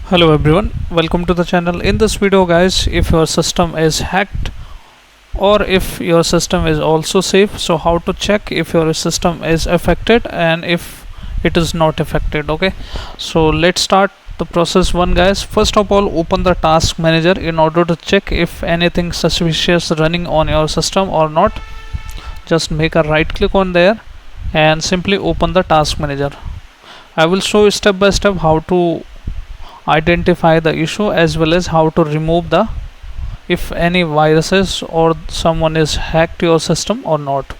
Hello everyone, welcome to the channel. In this video guys, if your system is hacked or if your system is also safe, so how to check if your system is affected and if it is not affected. Okay, so let's start the process one guys. First of all, open the task manager in order to check if anything suspicious running on your system or not. Just make a right click on there and simply open the task manager. I will show you step by step how to identify the issue as well as how to remove the if any viruses or someone is hacked your system or not.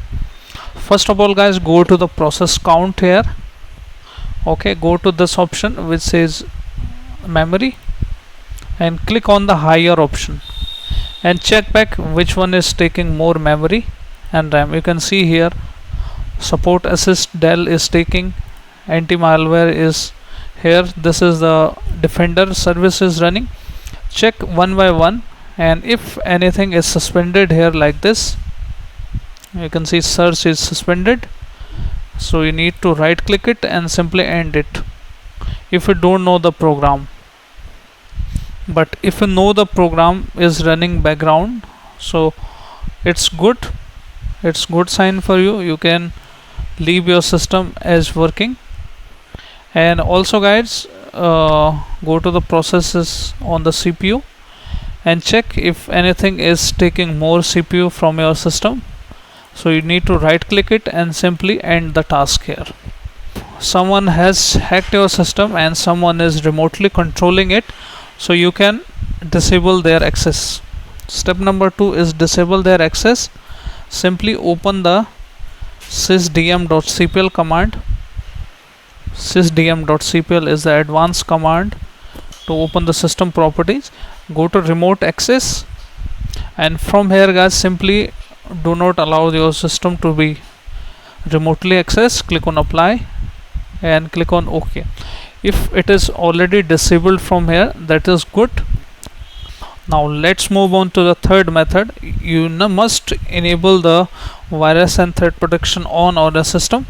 First of all guys, go to the process count here. Okay, go to this option which says memory and click on the higher option and check back which one is taking more memory and RAM. You can see here support assist Dell is taking, anti-malware is here, this is the defender service is running. Check one by one, and if anything is suspended here like this, you can see search is suspended, so you need to right click it and simply end it if you don't know the program. But if you know the program is running background, so it's good sign for you. You can leave your system as working. And also guys, go to the processes on the CPU and check if anything is taking more CPU from your system, so you need to right click it and simply end the task here. Someone has hacked your system and someone is remotely controlling it, so you can disable their access. Step number 2 is disable their access. Simply open the sysdm.cpl command. Sysdm.cpl is the advanced command to open the system properties. Go to remote access, and from here guys, simply do not allow your system to be remotely accessed. Click on apply and click on OK. If it is already disabled from here, that is good. Now let's move on to the third method. You must enable the virus and threat protection on the system.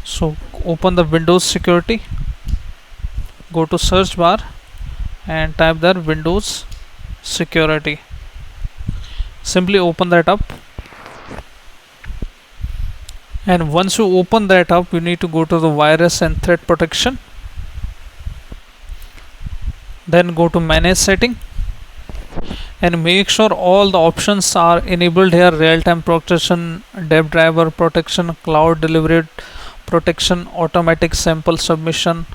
So open the Windows security, go to search bar and type there Windows security. Simply open that up, and once you open that up, you need to go to the virus and threat protection, then go to manage setting and make sure all the options are enabled here: real-time protection, dev driver protection, cloud delivery protection, automatic sample submission.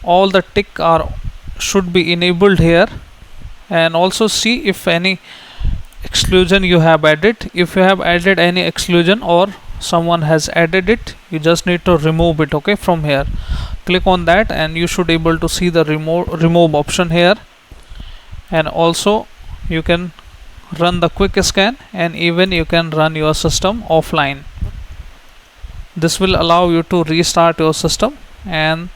All the tick are should be enabled here. And also see if any exclusion you have added. If you have added any exclusion or someone has added it, you just need to remove it. Okay, from here click on that and you should able to see the remove option here. And also you can run the quick scan, and even you can run your system offline. This will allow you to restart your system and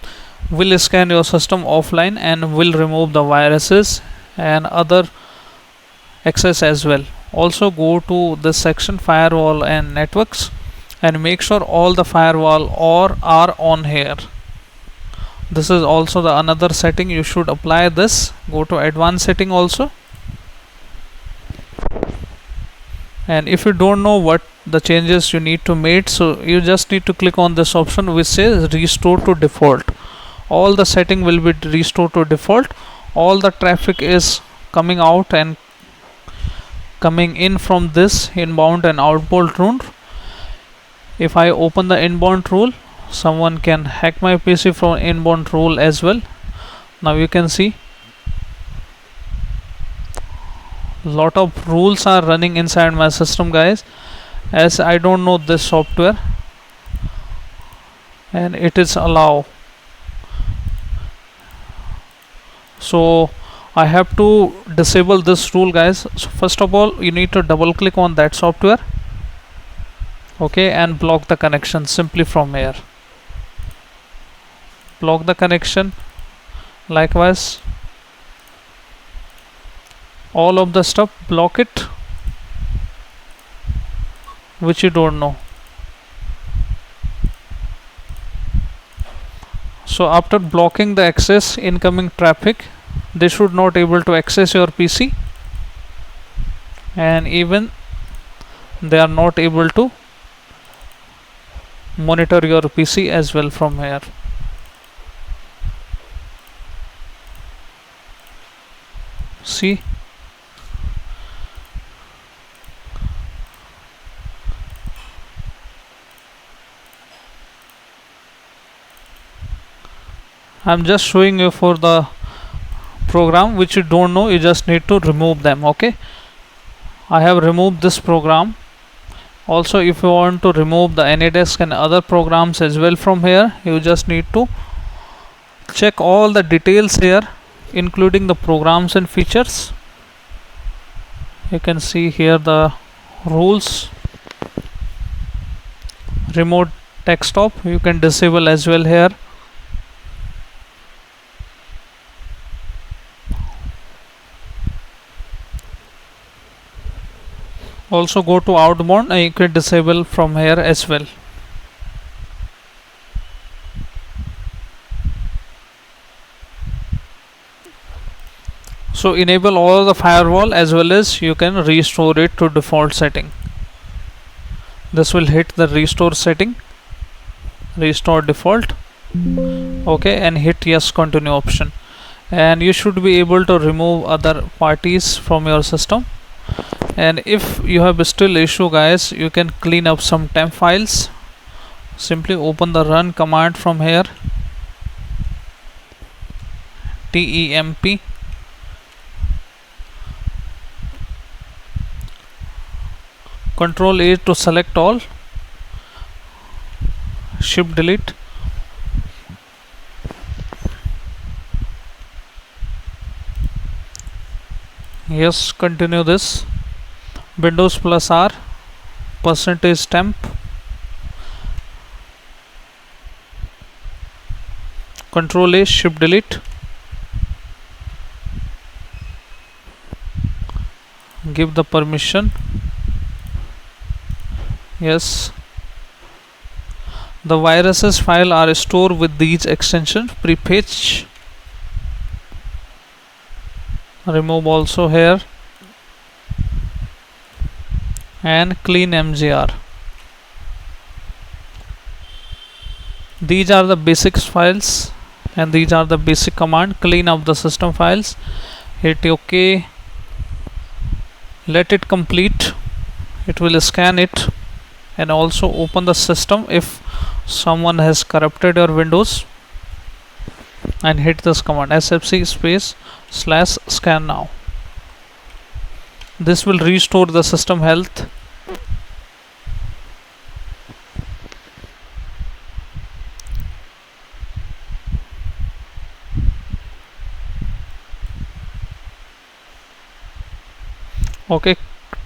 will scan your system offline and will remove the viruses and other access as well. Also go to this section, firewall and networks, and make sure all the firewall are on here. This is also the another setting you should apply this. Go to advanced setting also, and if you don't know what the changes you need to make, so you just need to click on this option which says restore to default. All the setting will be restored to default. All the traffic is coming out and coming in from this inbound and outbound rule. If I open the inbound rule, someone can hack my PC from inbound rule as well. Now you can see lot of rules are running inside my system guys, as I don't know this software and it is allow. So I have to disable this rule guys. So first of all, you need to double click on that software, okay, and block the connection simply from here. Block the connection. Likewise all of the stuff block it which you don't know. So after blocking the access incoming traffic, they should not able to access your PC, and even they are not able to monitor your PC as well from here. See, I'm just showing you for the program which you don't know, you just need to remove them. Okay, I have removed this program. Also, if you want to remove the AnyDesk and other programs as well from here, you just need to check all the details here, including the programs and features. You can see here the rules. Remote desktop you can disable as well here. Also go to outbound and you can disable from here as well. So enable all the firewall as well as you can restore it to default setting. This will hit the restore setting, restore default. Okay, and hit yes continue option, and you should be able to remove other parties from your system. And if you have still issue guys, you can clean up some temp files. Simply open the run command from here, temp, Control A to select all, shift delete. Yes, continue this. Windows plus R, percentage temp, Control A, shift delete. Give the permission. Yes. The viruses file are stored with these extensions, prepatch. Remove also here, and clean mgr. These are the basics files and these are the basic command. Clean up the system files, hit OK, let it complete. It will scan it and also open the system if someone has corrupted your Windows, and hit this command sfc space / scan now. This will restore the system health. Okay,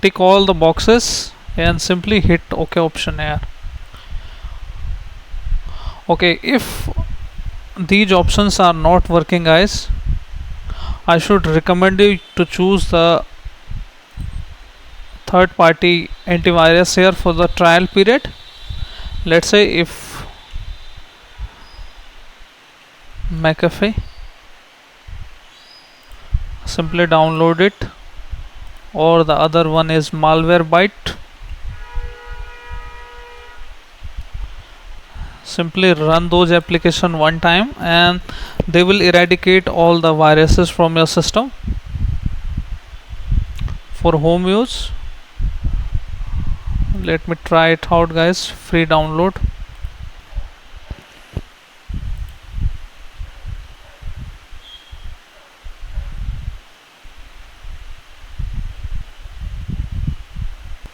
tick all the boxes and simply hit OK option here. Okay, if these options are not working guys, I should recommend you to choose the third party antivirus here for the trial period. Let's say if McAfee, simply download it, or the other one is Malwarebyte. Simply run those applications one time and they will eradicate all the viruses from your system. For home use, let me try it out guys, free download.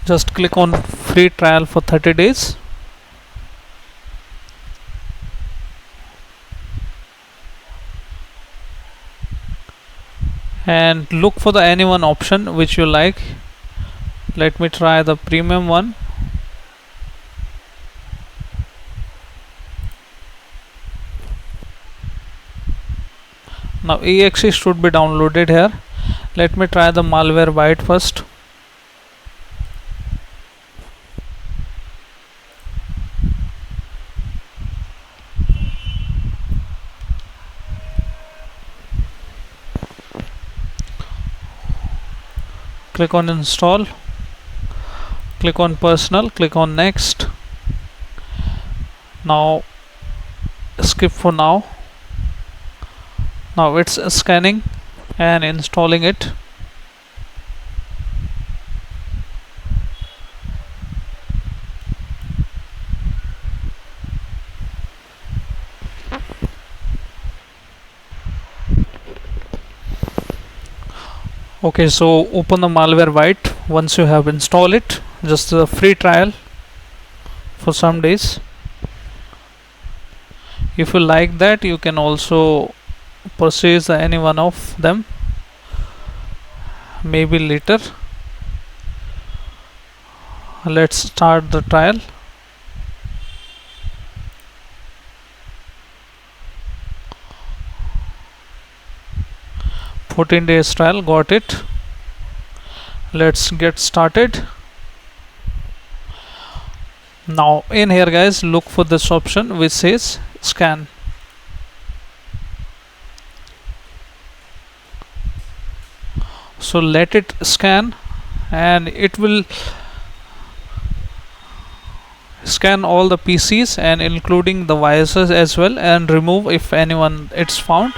Just click on free trial for 30 days. And look for the anyone option which you like. Let me try the premium one. Now exe should be downloaded here. Let me try the Malwarebyte first. click on install, click on personal, click on next. Now skip for now. Now it's scanning and installing it. Okay, so open the Malwarebytes once you have installed it, just a free trial for some days. If you like that, you can also purchase any one of them, maybe later. Let's start the trial. "14 days trial," got it. Let's get started. Now in here guys, look for this option which says scan. So let it scan, and it will scan all the PCs and including the viruses as well, and remove if anyone it's found.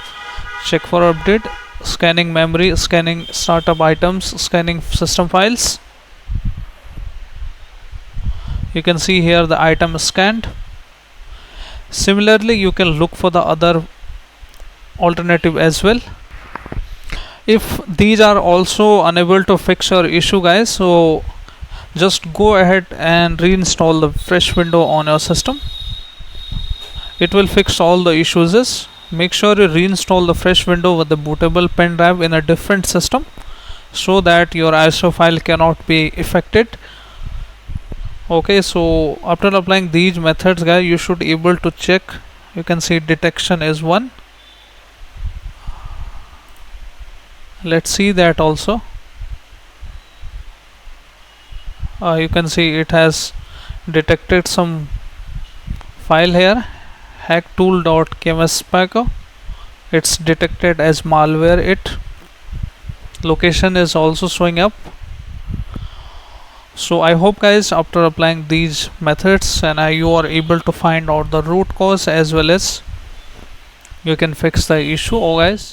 Check for update, scanning memory, scanning startup items, scanning system files. You can see here the item is scanned. Similarly, you can look for the other alternative as well. If these are also unable to fix your issue guys, so just go ahead and reinstall the fresh window on your system. It will fix all the issues. Make sure you reinstall the fresh window with the bootable pen drive in a different system, so that your ISO file cannot be affected. Okay, so after applying these methods guys, you should be able to check. You can see detection is 1. Let's see that also. You can see it has detected some file here, hacktool.kmspaco. It's detected as malware. It location is also showing up. So I hope guys, after applying these methods, and you are able to find out the root cause as well as you can fix the issue. Oh guys,